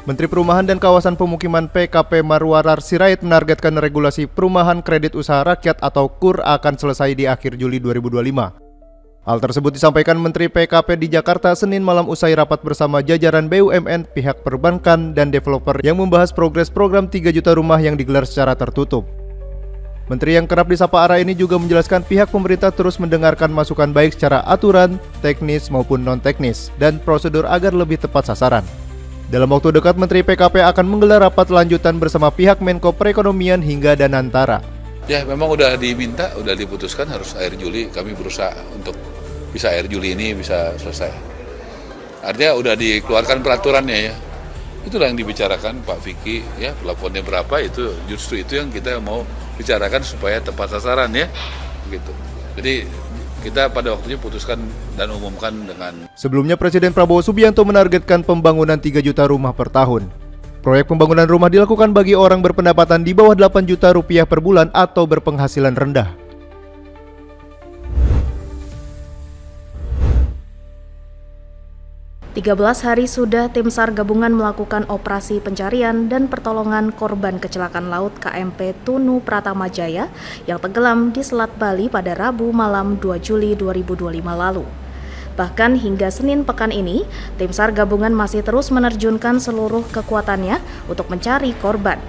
Menteri Perumahan dan Kawasan Pemukiman PKP Marwarar Sirait menargetkan regulasi perumahan kredit usaha rakyat atau KUR akan selesai di akhir Juli 2025. Hal tersebut disampaikan Menteri PKP di Jakarta Senin malam usai rapat bersama jajaran BUMN, pihak perbankan, dan developer yang membahas progres program 3 juta rumah yang digelar secara tertutup. Menteri yang kerap disapa Ara ini juga menjelaskan pihak pemerintah terus mendengarkan masukan baik secara aturan, teknis maupun non-teknis, dan prosedur agar lebih tepat sasaran. Dalam waktu dekat, Menteri PKP akan menggelar rapat lanjutan bersama pihak Menko Perekonomian hingga Danantara. Ya, memang udah diminta, udah diputuskan harus akhir Juli. Kami berusaha untuk bisa akhir Juli ini bisa selesai. Artinya udah dikeluarkan peraturannya ya. Itulah yang dibicarakan Pak Vicky ya, plafonnya berapa itu justru itu yang kita mau bicarakan supaya tepat sasaran ya. Gitu. Jadi kita pada waktunya putuskan dan umumkan dengan... Sebelumnya Presiden Prabowo Subianto menargetkan pembangunan 3 juta rumah per tahun. Proyek pembangunan rumah dilakukan bagi orang berpendapatan di bawah 8 juta rupiah per bulan atau berpenghasilan rendah. Belas hari sudah tim SAR gabungan melakukan operasi pencarian dan pertolongan korban kecelakaan laut KMP Tunu Pratama Jaya yang tenggelam di Selat Bali pada Rabu malam 2 Juli 2025 lalu. Bahkan hingga Senin pekan ini, tim SAR gabungan masih terus menerjunkan seluruh kekuatannya untuk mencari korban.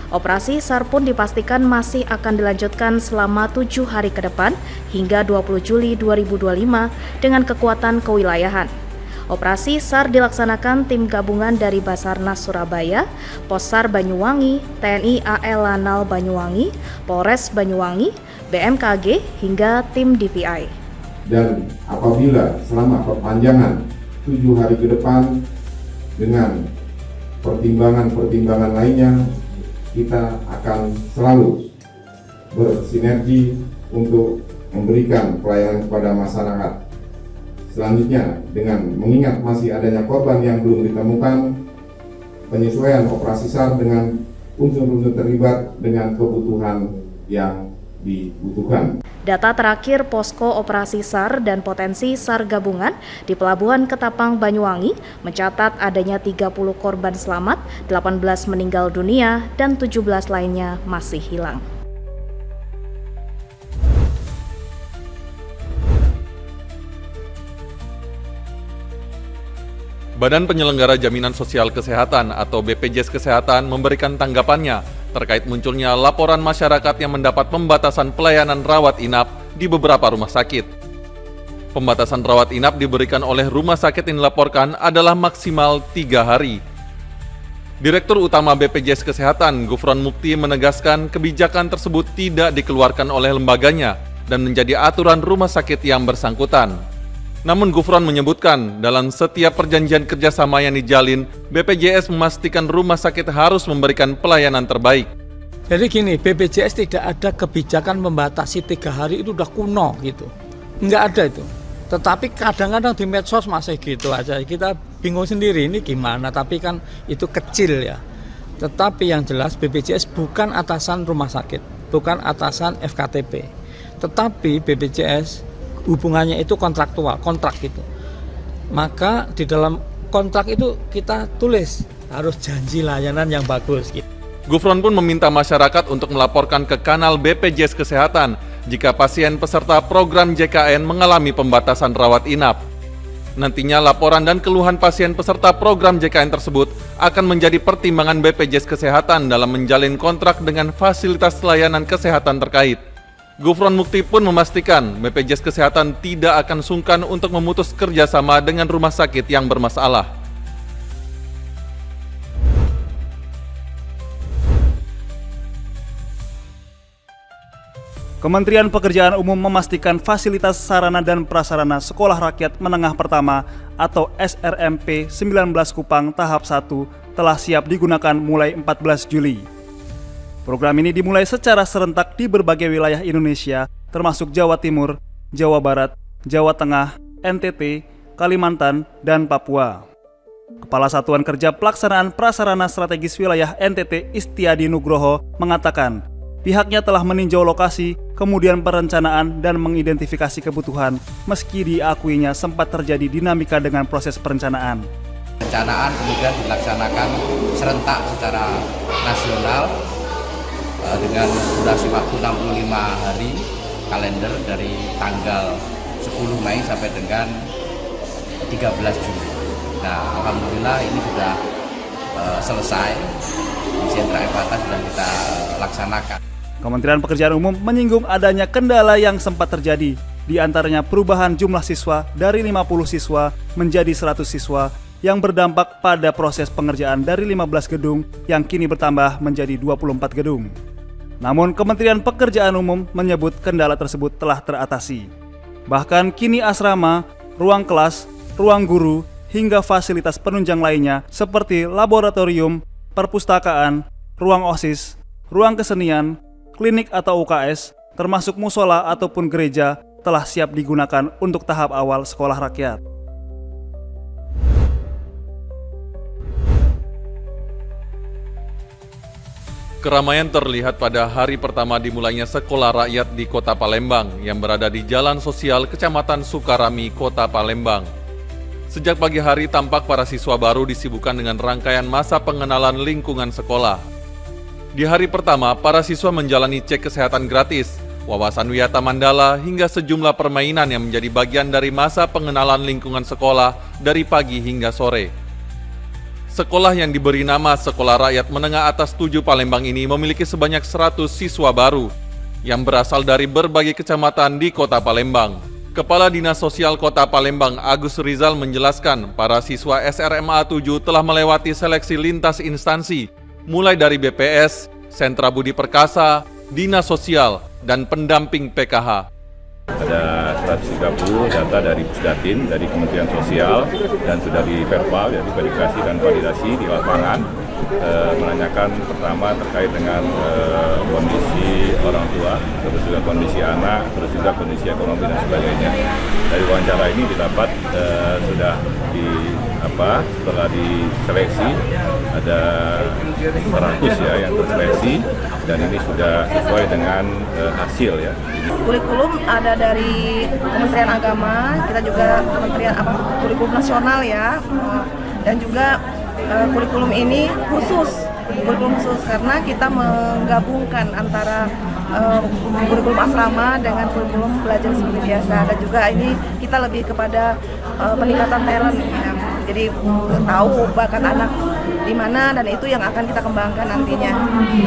Operasi SAR pun dipastikan masih akan dilanjutkan selama 7 hari ke depan hingga 20 Juli 2025 dengan kekuatan kewilayahan. Operasi SAR dilaksanakan tim gabungan dari Basarnas Surabaya, Possar Banyuwangi, TNI AL Lanal Banyuwangi, Polres Banyuwangi, BMKG, hingga tim DVI. Dan apabila selama perpanjangan 7 hari ke depan dengan pertimbangan-pertimbangan lainnya, kita akan selalu bersinergi untuk memberikan pelayanan kepada masyarakat. Selanjutnya, dengan mengingat masih adanya korban yang belum ditemukan, penyesuaian operasi SAR dengan unsur-unsur terlibat dengan kebutuhan yang dibutuhkan. Data terakhir Posko Operasi SAR dan potensi SAR gabungan di Pelabuhan Ketapang Banyuwangi mencatat adanya 30 korban selamat, 18 meninggal dunia, dan 17 lainnya masih hilang. Badan Penyelenggara Jaminan Sosial Kesehatan atau BPJS Kesehatan memberikan tanggapannya terkait munculnya laporan masyarakat yang mendapat pembatasan pelayanan rawat inap di beberapa rumah sakit. Pembatasan rawat inap diberikan oleh rumah sakit yang dilaporkan adalah maksimal 3 hari. Direktur Utama BPJS Kesehatan, Gufron Mukti, menegaskan kebijakan tersebut tidak dikeluarkan oleh lembaganya dan menjadi aturan rumah sakit yang bersangkutan. Namun Gufron menyebutkan, dalam setiap perjanjian kerjasama yang dijalin, BPJS memastikan rumah sakit harus memberikan pelayanan terbaik. Jadi gini, BPJS tidak ada kebijakan membatasi 3 hari, itu udah kuno gitu. Nggak ada itu. Tetapi kadang-kadang di medsos masih gitu aja. Kita bingung sendiri ini gimana, tapi kan itu kecil ya. Tetapi yang jelas BPJS bukan atasan rumah sakit, bukan atasan FKTP. Tetapi BPJS hubungannya itu kontraktual, kontrak gitu. Maka di dalam kontrak itu kita tulis harus janji layanan yang bagus gitu. Gufron pun meminta masyarakat untuk melaporkan ke kanal BPJS Kesehatan jika pasien peserta program JKN mengalami pembatasan rawat inap. Nantinya laporan dan keluhan pasien peserta program JKN tersebut akan menjadi pertimbangan BPJS Kesehatan dalam menjalin kontrak dengan fasilitas layanan kesehatan terkait. Gufron Mukti pun memastikan BPJS Kesehatan tidak akan sungkan untuk memutus kerjasama dengan rumah sakit yang bermasalah. Kementerian Pekerjaan Umum memastikan fasilitas sarana dan prasarana Sekolah Rakyat Menengah Pertama atau SRMP 19 Kupang tahap 1 telah siap digunakan mulai 14 Juli. Program ini dimulai secara serentak di berbagai wilayah Indonesia, termasuk Jawa Timur, Jawa Barat, Jawa Tengah, NTT, Kalimantan, dan Papua. Kepala Satuan Kerja Pelaksanaan Prasarana Strategis Wilayah NTT Istiadi Nugroho mengatakan, pihaknya telah meninjau lokasi, kemudian perencanaan dan mengidentifikasi kebutuhan, meski diakuinya sempat terjadi dinamika dengan proses perencanaan. Rencanaan kemudian dilaksanakan serentak secara nasional dengan durasi waktu 65 hari kalender dari tanggal 10 Mei sampai dengan 13 Juli. Nah, alhamdulillah ini sudah selesai. Di sentra EFATA sudah kita laksanakan. Kementerian Pekerjaan Umum menyinggung adanya kendala yang sempat terjadi, di antaranya perubahan jumlah siswa dari 50 siswa menjadi 100 siswa yang berdampak pada proses pengerjaan dari 15 gedung yang kini bertambah menjadi 24 gedung. Namun Kementerian Pekerjaan Umum menyebut kendala tersebut telah teratasi. Bahkan kini asrama, ruang kelas, ruang guru, hingga fasilitas penunjang lainnya seperti laboratorium, perpustakaan, ruang OSIS, ruang kesenian, klinik atau UKS, termasuk musola ataupun gereja telah siap digunakan untuk tahap awal sekolah rakyat. Keramaian terlihat pada hari pertama dimulainya sekolah rakyat di Kota Palembang yang berada di Jalan Sosial Kecamatan Sukarami, Kota Palembang. Sejak pagi hari tampak para siswa baru disibukkan dengan rangkaian masa pengenalan lingkungan sekolah. Di hari pertama, para siswa menjalani cek kesehatan gratis, wawasan wiyata mandala hingga sejumlah permainan yang menjadi bagian dari masa pengenalan lingkungan sekolah dari pagi hingga sore. Sekolah yang diberi nama Sekolah Rakyat Menengah Atas 7 Palembang ini memiliki sebanyak 100 siswa baru yang berasal dari berbagai kecamatan di Kota Palembang. Kepala Dinas Sosial Kota Palembang Agus Rizal menjelaskan para siswa SRMA 7 telah melewati seleksi lintas instansi, mulai dari BPS, Sentra Budi Perkasa, Dinas Sosial, dan pendamping PKH. Ada 130 data dari Pusdatin, dari Kementerian Sosial, dan sudah di-verbal, jadi verifikasi dan validasi di lapangan, menanyakan pertama terkait dengan kondisi orang tua, terus juga kondisi anak, terus juga kondisi ekonomi dan sebagainya. Dari wawancara ini didapat sudah setelah diseleksi ada 100 ya yang terseleksi, dan ini sudah sesuai dengan hasil ya. Kurikulum ada dari Kementerian Agama, kita juga Kementerian Kurikulum Nasional ya, dan juga kurikulum ini khusus karena kita menggabungkan antara kurikulum asrama dengan kurikulum belajar seperti biasa, dan juga ini kita lebih kepada peningkatan talent ya. Jadi tahu bakat anak di mana, dan itu yang akan kita kembangkan nantinya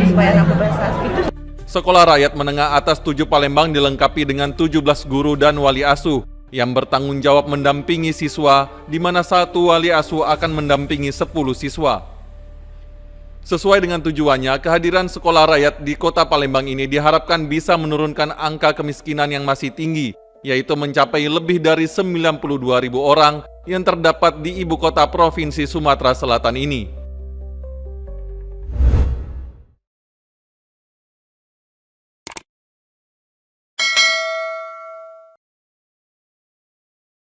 supaya anak berprestasi. Sekolah Rakyat Menengah Atas 7 Palembang dilengkapi dengan 17 guru dan wali asuh yang bertanggung jawab mendampingi siswa, di mana satu wali asuh akan mendampingi 10 siswa. Sesuai dengan tujuannya, kehadiran sekolah rakyat di Kota Palembang ini diharapkan bisa menurunkan angka kemiskinan yang masih tinggi, yaitu mencapai lebih dari 92.000 orang yang terdapat di ibu kota Provinsi Sumatera Selatan ini.